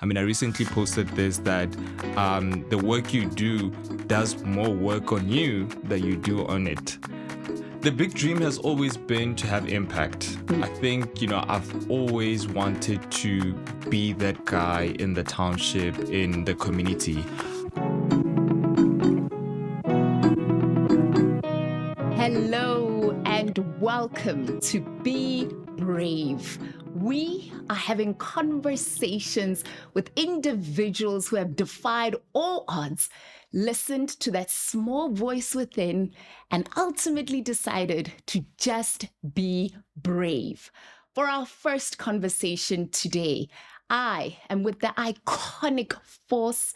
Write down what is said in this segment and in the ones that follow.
I mean, I recently posted this that the work you do does more work on you than you do on it. The big dream has always been to have impact. I think, I've always wanted to be that guy in the township, in the community. Hello and welcome to Be Brave. We are having conversations with individuals who have defied all odds, listened to that small voice within, and ultimately decided to just be brave. For our first conversation today, I am with the iconic force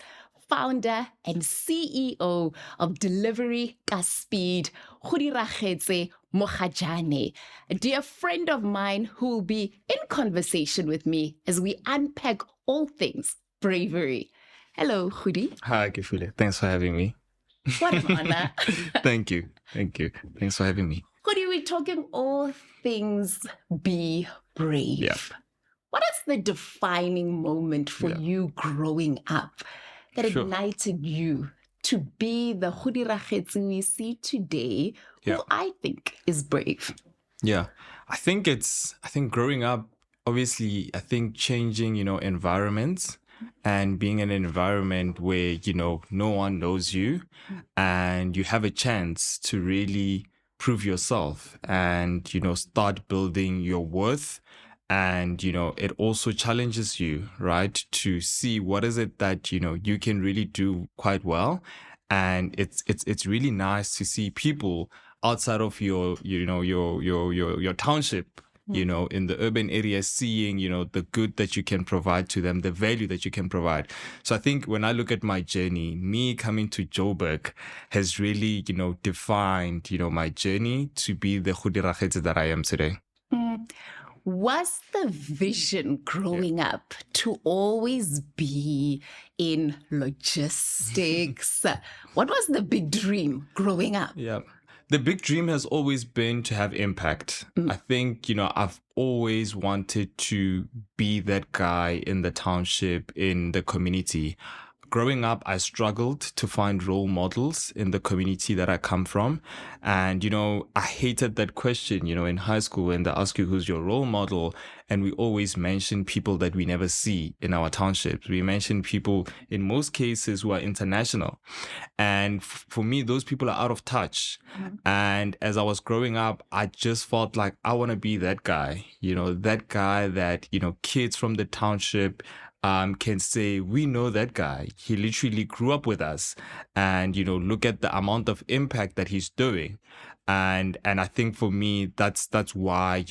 founder and CEO of Delivery Speed, Godiragetse Mogajane, a dear friend of mine who will be in conversation with me as we unpack all things bravery. Hello, Godi. Hi, Kifule. Thanks for having me. What an honor. Thank you. Thanks for having me. Godi, we're talking all things be brave. Yeah. What is the defining moment for you growing up that ignited you to be the Godiragetse we see today, who I think is brave? Yeah, I think growing up, obviously, I think changing, environments and being in an environment where, no one knows you and you have a chance to really prove yourself and, start building your worth. And, it also challenges you, right, to see what is it that, you can really do quite well. And it's really nice to see people outside of your township, in the urban area, seeing, the good that you can provide to them, the value that you can provide. So I think when I look at my journey, me coming to Joburg has really, defined, my journey to be the Godiragetse that I am today. Was the vision growing up to always be in logistics? What was the big dream growing up? Yeah. The big dream has always been to have impact. I think, I've always wanted to be that guy in the township, in the community. Growing up, I struggled to find role models in the community that I come from. And, I hated that question, in high school when they ask you who's your role model. And we always mention people that we never see in our townships. We mention people in most cases who are international. And for me, those people are out of touch. And as I was growing up, I just felt like I want to be that guy, that guy that, kids from the township can say, we know that guy. He literally grew up with us, and look at the amount of impact that he's doing. And I think for me, that's why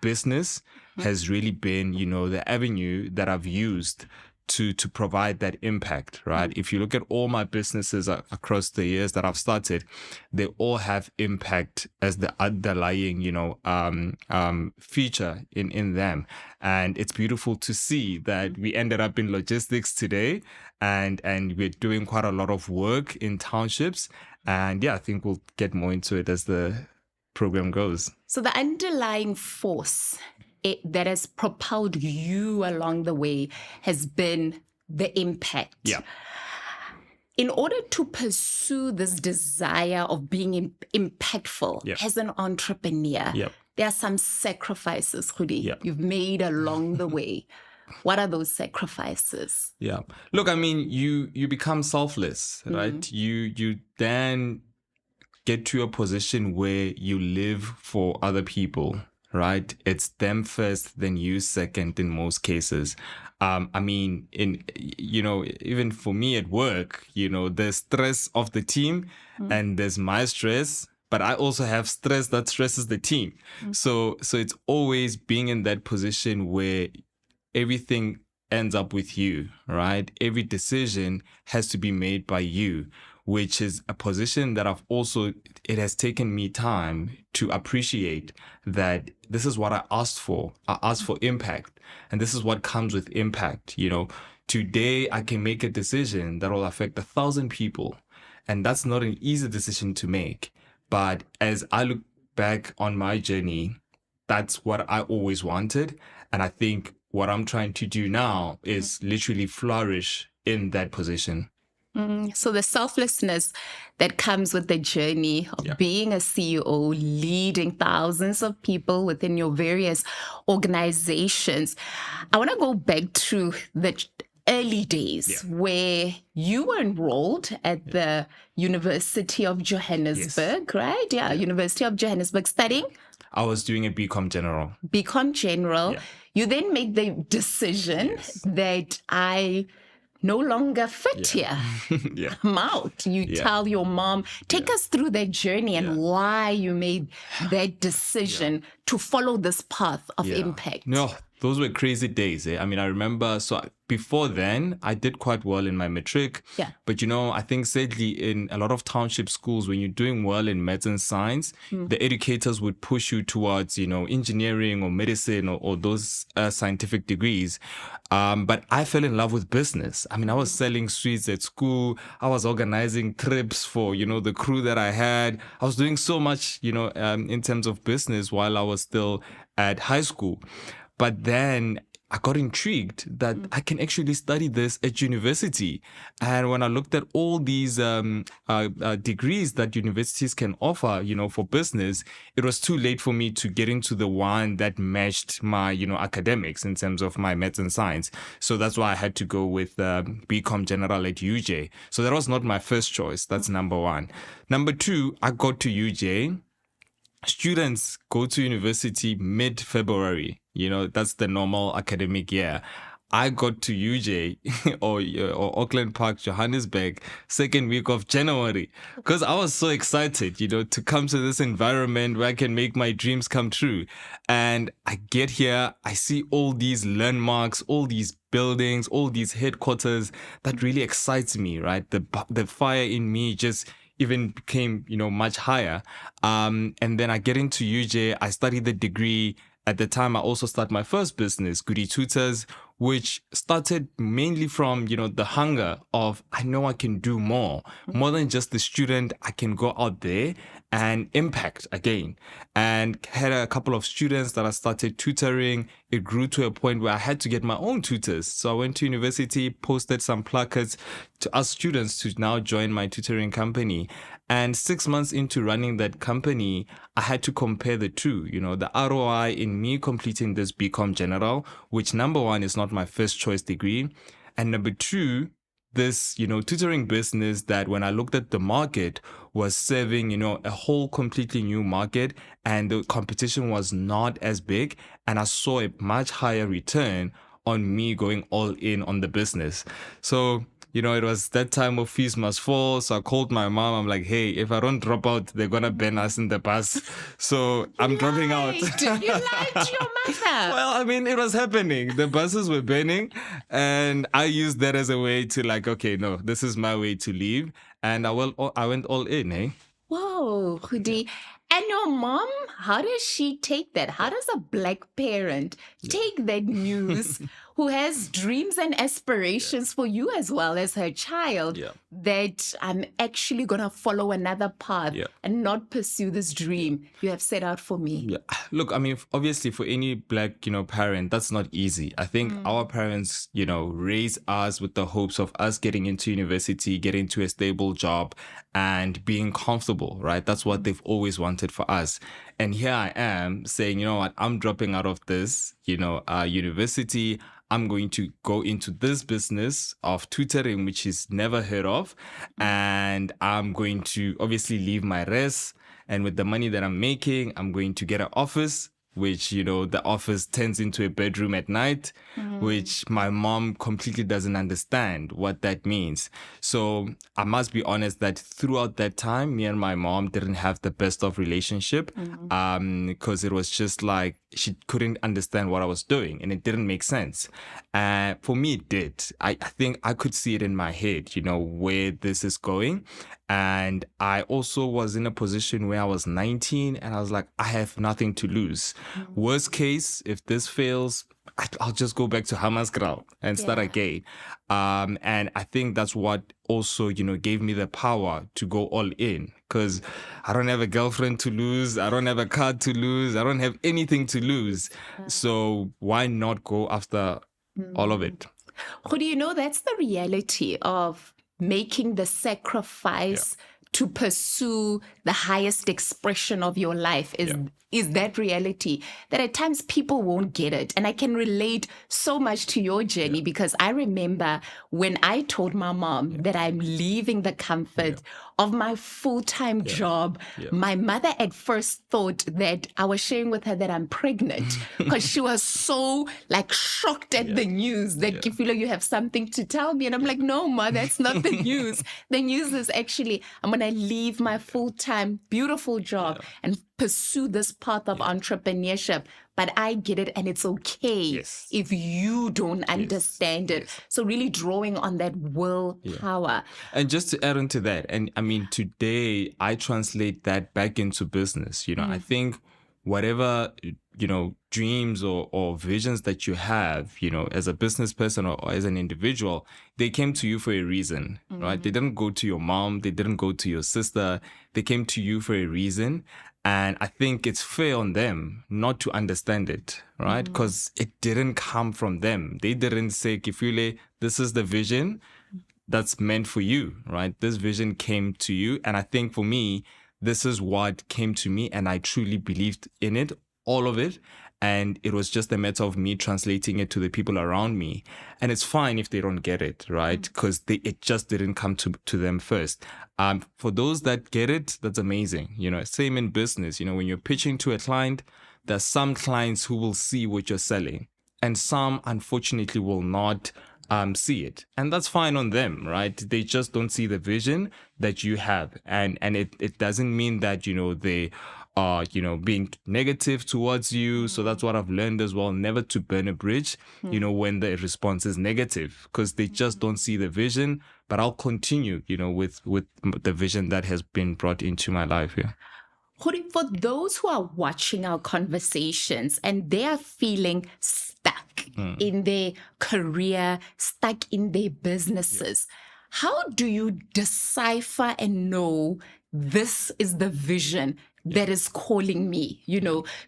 business has really been the avenue that I've used to provide that impact, right? If you look at all my businesses across the years that I've started, they all have impact as the underlying, feature in them. And it's beautiful to see that we ended up in logistics today, and we're doing quite a lot of work in townships. And I think we'll get more into it as the program goes. So the underlying force that has propelled you along the way has been the impact. Yeah. In order to pursue this desire of being impactful as an entrepreneur, there are some sacrifices, Godi, you've made along the way. What are those sacrifices? Yeah. Look, I mean, you become selfless, right? You then get to a position where you live for other people, right? It's them first, then you second in most cases. I mean, even for me at work, there's stress of the team and there's my stress, but I also have stress that stresses the team. So it's always being in that position where everything ends up with you, right? Every decision has to be made by you, which is a position that it has taken me time to appreciate that this is what I asked for. I asked for impact, and this is what comes with impact. Today I can make a decision that will affect 1,000 people, and that's not an easy decision to make. But as I look back on my journey, that's what I always wanted. And I think what I'm trying to do now is literally flourish in that position. So the selflessness that comes with the journey of being a CEO, leading thousands of people within your various organizations. I want to go back to the early days where you were enrolled at the University of Johannesburg, right? Yeah, University of Johannesburg, studying? I was doing a BCom General. BCom General. You then made the decision that I no longer fit here. I'm out. You tell your mom, take us through that journey and why you made that decision to follow this path of impact. No, those were crazy days. I mean, I remember, before then, I did quite well in my matric. But, I think sadly in a lot of township schools, when you're doing well in maths and science, the educators would push you towards, engineering or medicine or those scientific degrees. But I fell in love with business. I mean, I was selling sweets at school. I was organizing trips for, the crew that I had. I was doing so much, in terms of business while I was still at high school. But then I got intrigued that I can actually study this at university. And when I looked at all these degrees that universities can offer, for business, it was too late for me to get into the one that matched my, academics in terms of my maths and science. So that's why I had to go with BCom General at UJ. So that was not my first choice. That's number one. Number two, I got to UJ. Students go to university mid-February. That's the normal academic year. I got to UJ or Auckland Park, Johannesburg, second week of January, because I was so excited, to come to this environment where I can make my dreams come true. And I get here, I see all these landmarks, all these buildings, all these headquarters that really excites me, right? The fire in me just even became, much higher. And then I get into UJ, I study the degree. At the time, I also started my first business, Godi Tutors, which started mainly from, the hunger of, I know I can do more than just the student. I can go out there and impact again. And had a couple of students that I started tutoring. It grew to a point where I had to get my own tutors. So I went to university, posted some placards to ask students to now join my tutoring company. And 6 months into running that company, I had to compare the two, the ROI in me completing this BCom General, which number one is not my first choice degree. And number two, this, tutoring business that when I looked at the market was serving, a whole completely new market, and the competition was not as big. And I saw a much higher return on me going all in on the business. So, it was that time of fees must fall. So I called my mom. I'm like, hey, if I don't drop out, they're going to ban us in the bus. So I'm dropping out. You lied to your mother. Well, I mean, it was happening. The buses were banning. And I used that as a way to okay, no, this is my way to leave. And I went all in, eh? Whoa, Godi. And your mom, how does she take that? How does a Black parent take that news who has dreams and aspirations for you as well as her child that I'm actually going to follow another path and not pursue this dream you have set out for me? Yeah. Look, I mean, obviously for any Black, parent, that's not easy. I think our parents, raise us with the hopes of us getting into university, getting to a stable job and being comfortable, right? That's what they've always wanted for us. And here I am saying, you know what, I'm dropping out of this, university. I'm going to go into this business of tutoring, which is never heard of. And I'm going to obviously leave my rest. And with the money that I'm making, I'm going to get an office, which, the office turns into a bedroom at night, which my mom completely doesn't understand what that means. So I must be honest that throughout that time, me and my mom didn't have the best of relationship, because it was just like she couldn't understand what I was doing and it didn't make sense. For me, it did. I think I could see it in my head, where this is going. And I also was in a position where I was 19 and I was like, I have nothing to lose. Worst case, if this fails, I'll just go back to Hammanskraal and start again. And I think that's what also, gave me the power to go all in, because I don't have a girlfriend to lose. I don't have a car to lose. I don't have anything to lose. So why not go after all of it? Who do you know that's the reality of making the sacrifice to pursue the highest expression of your life is that reality that at times people won't get it. And I can relate so much to your journey because I remember when I told my mom that I'm leaving the comfort of my full-time job, my mother at first thought that I was sharing with her that I'm pregnant because she was so shocked at the news that Kifilo, you have something to tell me. And I'm like, no, Ma, that's not the news. The news is actually I'm going to leave my full-time beautiful job and pursue this path of entrepreneurship. But I get it, and it's okay if you don't understand it. So really drawing on that willpower. And just to add on to that, and I mean, today I translate that back into business. I think whatever, dreams or visions that you have, as a business person or as an individual, they came to you for a reason, right? They didn't go to your mom. They didn't go to your sister. They came to you for a reason. And I think it's fair on them not to understand it, right? Because it didn't come from them. They didn't say, Kifile, this is the vision that's meant for you, right? This vision came to you. And I think for me, this is what came to me. And I truly believed in it, all of it. And it was just a matter of me translating it to the people around me. And it's fine if they don't get it, right? Because it just didn't come to them first. For those that get it, that's amazing. Same in business. When you're pitching to a client, there's some clients who will see what you're selling. And some, unfortunately, will not see it. And that's fine on them, right? They just don't see the vision that you have. And it doesn't mean that, they are, being negative towards you. So that's what I've learned as well, never to burn a bridge, when the response is negative, because they just don't see the vision. But I'll continue, with the vision that has been brought into my life. Yeah. For those who are watching our conversations and they are feeling stuck in their career, stuck in their businesses, how do you decipher and know this is the vision that is calling me,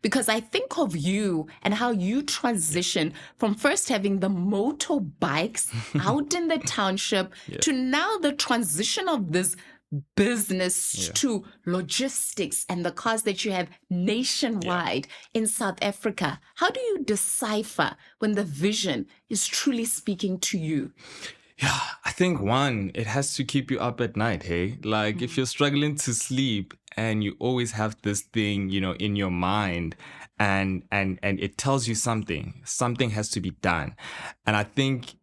because I think of you and how you transition from first having the motorbikes out in the township to now the transition of this business to logistics and the cars that you have nationwide in South Africa. How do you decipher when the vision is truly speaking to you? Yeah, I think one, it has to keep you up at night, hey? If you're struggling to sleep and you always have this thing, in your mind and it tells you something has to be done. And I think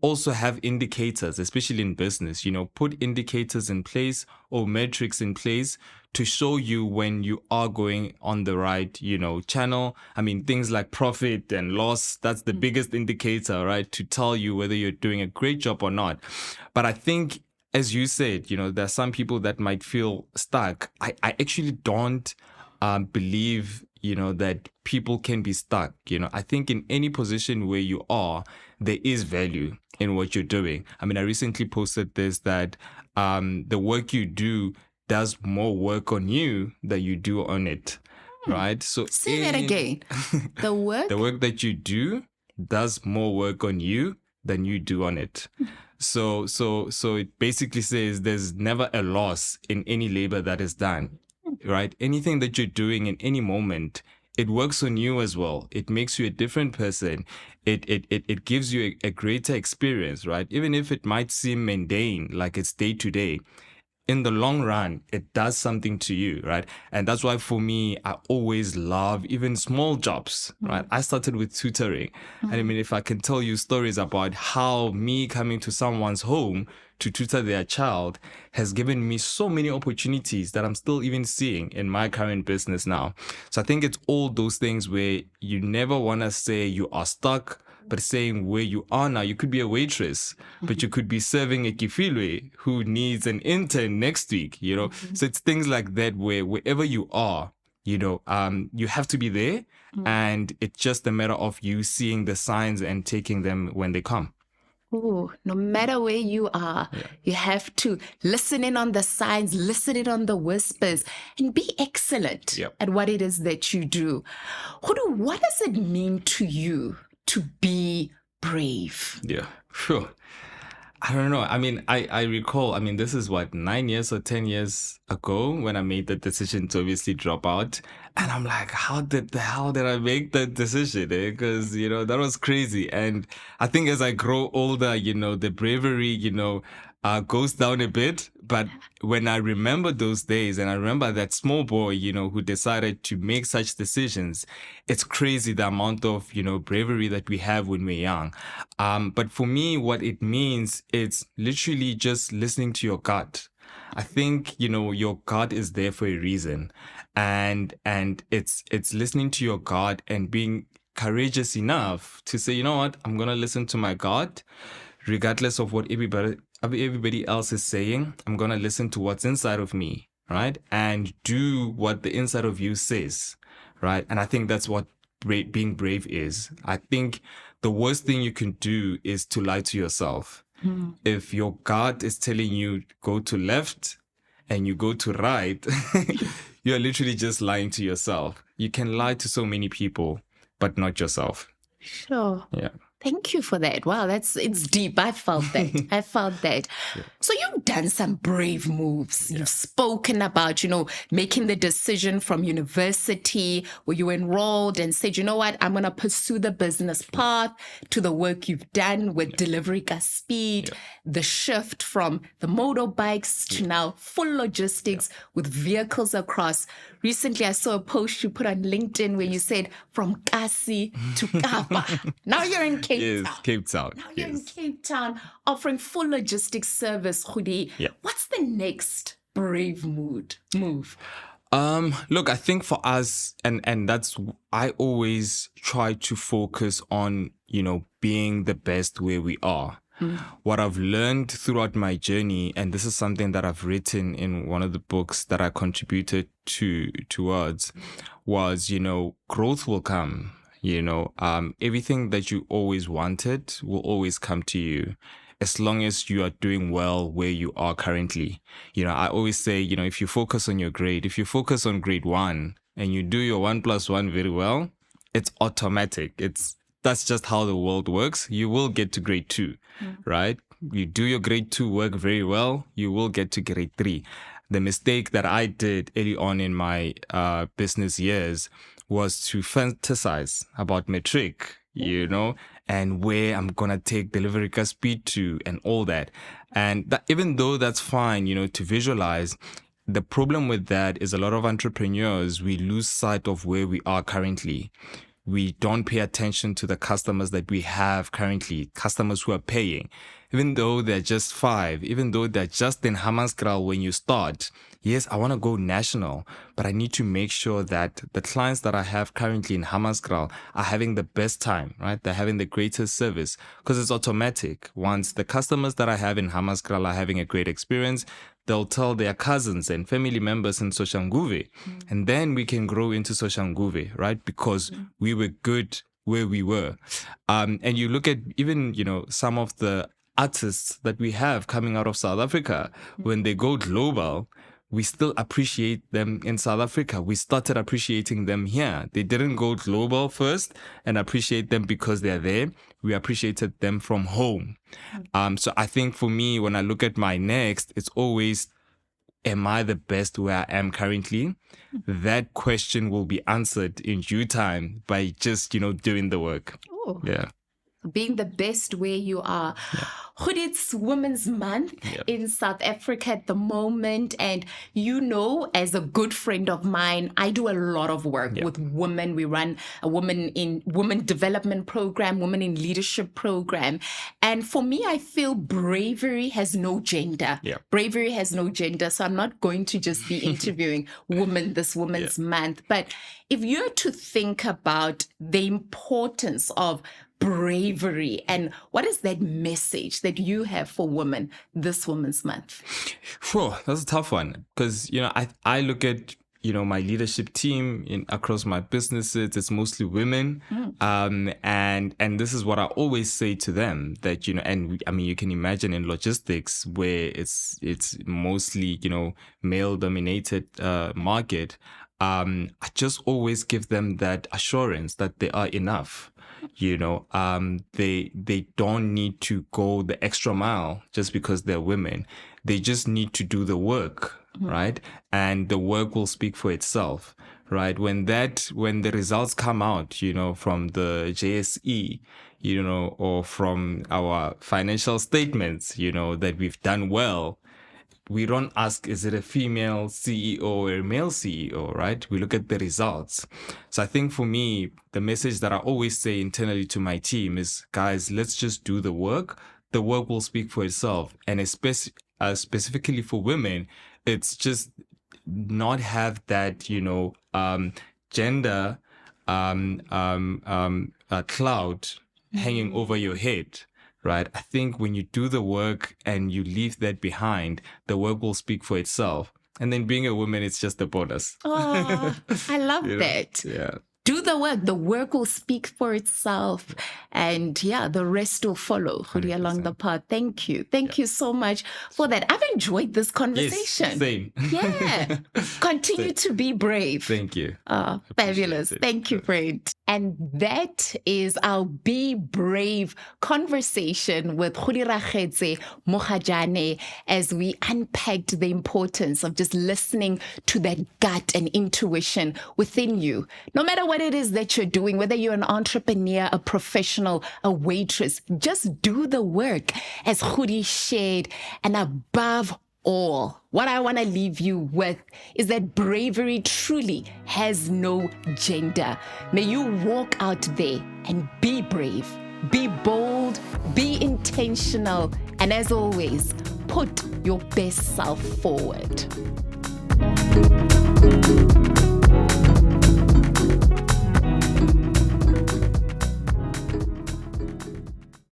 also have indicators, especially in business, put indicators in place or metrics in place to show you when you are going on the right, channel. I mean, things like profit and loss, that's the biggest indicator, right? To tell you whether you're doing a great job or not. But I think, as you said, there are some people that might feel stuck. I actually don't believe, that people can be stuck. I think in any position where you are, there is value in what you're doing. I mean, I recently posted this, that the work you do does more work on you than you do on it, right? So say that again. The work that you do does more work on you than you do on it. So it basically says there's never a loss in any labor that is done, right? Anything that you're doing in any moment, it works on you as well. It makes you a different person. It gives you a greater experience, right? Even if it might seem mundane, like it's day to day, in the long run, it does something to you, right? And that's why for me, I always love even small jobs, right? I started with tutoring. And I mean, if I can tell you stories about how me coming to someone's home to tutor their child has given me so many opportunities that I'm still even seeing in my current business now. So I think it's all those things where you never want to say you are stuck, but saying where you are now, you could be a waitress, but you could be serving a kifilwe who needs an intern next week, So it's things like that where wherever you are, you have to be there, and it's just a matter of you seeing the signs and taking them when they come. Oh, no matter where you are, you have to listen in on the signs, listen in on the whispers, and be excellent at what it is that you do. Godi, what does it mean to you to be brave? Yeah, sure. I don't know. I mean, I recall, I mean, this is what, 9 years or 10 years ago when I made the decision to obviously drop out. And I'm like, how the hell did I make that decision? Because, that was crazy. And I think as I grow older, the bravery, goes down a bit. But when I remember those days and I remember that small boy, who decided to make such decisions, it's crazy the amount of, bravery that we have when we're young. But for me, what it means, it's literally just listening to your gut. I think, your gut is there for a reason. And it's listening to your gut and being courageous enough to say, you know what, I'm going to listen to my gut, regardless of what everybody else is saying. I'm going to listen to what's inside of me, right? And do what the inside of you says, right? And I think that's what being brave is. I think the worst thing you can do is to lie to yourself. If your gut is telling you go to left and you go to right, you're literally just lying to yourself. You can lie to so many people, but not yourself. Sure. Yeah. Thank you for that. Wow, it's deep. I felt that. I felt that. Yeah. So you've done some brave moves. You've spoken about, making the decision from university where you enrolled and said, you know what, I'm going to pursue the business path, to the work you've done with Godiragetse Speed, the shift from the motorbikes to now full logistics with vehicles across. Recently, I saw a post you put on LinkedIn where you said from Kasi to Kapa. Now you're in Cape Town. Cape Town. Now you're in Cape Town offering full logistics service, Godi. What's the next brave move? Look, I think for us, and that's, I always try to focus on, being the best where we are. What I've learned throughout my journey, and this is something that I've written in one of the books that I contributed towards, was, growth will come. Everything that you always wanted will always come to you, as long as you are doing well where you are currently. I always say, if you focus on your grade, if you focus on grade 1 and you do your 1+1 very well, it's automatic. That's just how the world works. You will get to grade 2, right? You do your grade 2 work very well, you will get to grade 3. The mistake that I did early on in my business years was to fantasize about matric, and where I'm going to take Godiragetse Speed to and all that. And that, even though that's fine, to visualize, the problem with that is a lot of entrepreneurs, we lose sight of where we are currently. We don't pay attention to the customers that we have currently, customers who are paying. Even though they're just 5, even though they're just in Hammanskraal when you start. Yes, I want to go national, but I need to make sure that the clients that I have currently in Hammanskraal are having the best time, right? They're having the greatest service, because it's automatic. Once the customers that I have in Hammanskraal are having a great experience, they'll tell their cousins and family members in Soshanguve. And then we can grow into Soshanguve, right? Because we were good where we were. And you look at even, some of the artists that we have coming out of South Africa, when they go global, we still appreciate them in South Africa. We started appreciating them here. They didn't go global first and appreciate them because they're there. We appreciated them from home. So I think for me, when I look at my next, it's always, am I the best where I am currently? That question will be answered in due time by just, doing the work. Ooh. Yeah. Being the best where you are. Godi, it's Women's Month in South Africa at the moment. And as a good friend of mine, I do a lot of work with women. We run a women development program, women in leadership program. And for me, I feel bravery has no gender. Bravery has no gender. So I'm not going to just be interviewing women this Women's Month. But if you're to think about the importance of bravery, and what is that message that you have for women this Women's Month? Sure, that's a tough one, because I look at my leadership team across my businesses, it's mostly women. And this is what I always say to them, that, and you can imagine in logistics where it's mostly, male dominated market. I just always give them that assurance that they are enough. They don't need to go the extra mile just because they're women. They just need to do the work, right? And the work will speak for itself, right? When the results come out, from the JSE, or from our financial statements, that we've done well, we don't ask, is it a female CEO or a male CEO, right? We look at the results. So I think for me, the message that I always say internally to my team is, guys, let's just do the work. The work will speak for itself. And specifically for women, it's just not have that, gender cloud hanging over your head. Right. I think when you do the work and you leave that behind, the work will speak for itself. And then being a woman, it's just a bonus. Oh, I love that. Yeah. Do the work will speak for itself, and the rest will follow along the path. Thank you so much for that. I've enjoyed this conversation. Yes, same. Yeah. Continue to be brave. Thank you. Fabulous. Thank you, friend. And that is our Be Brave conversation with Godiragetse Mogajane, as we unpacked the importance of just listening to that gut and intuition within you. No matter what it is that you're doing, whether you're an entrepreneur, a professional, a waitress, just do the work, as Godi shared. And above all, what I want to leave you with is that bravery truly has no gender. May you walk out there and be brave, be bold, be intentional, and as always, put your best self forward.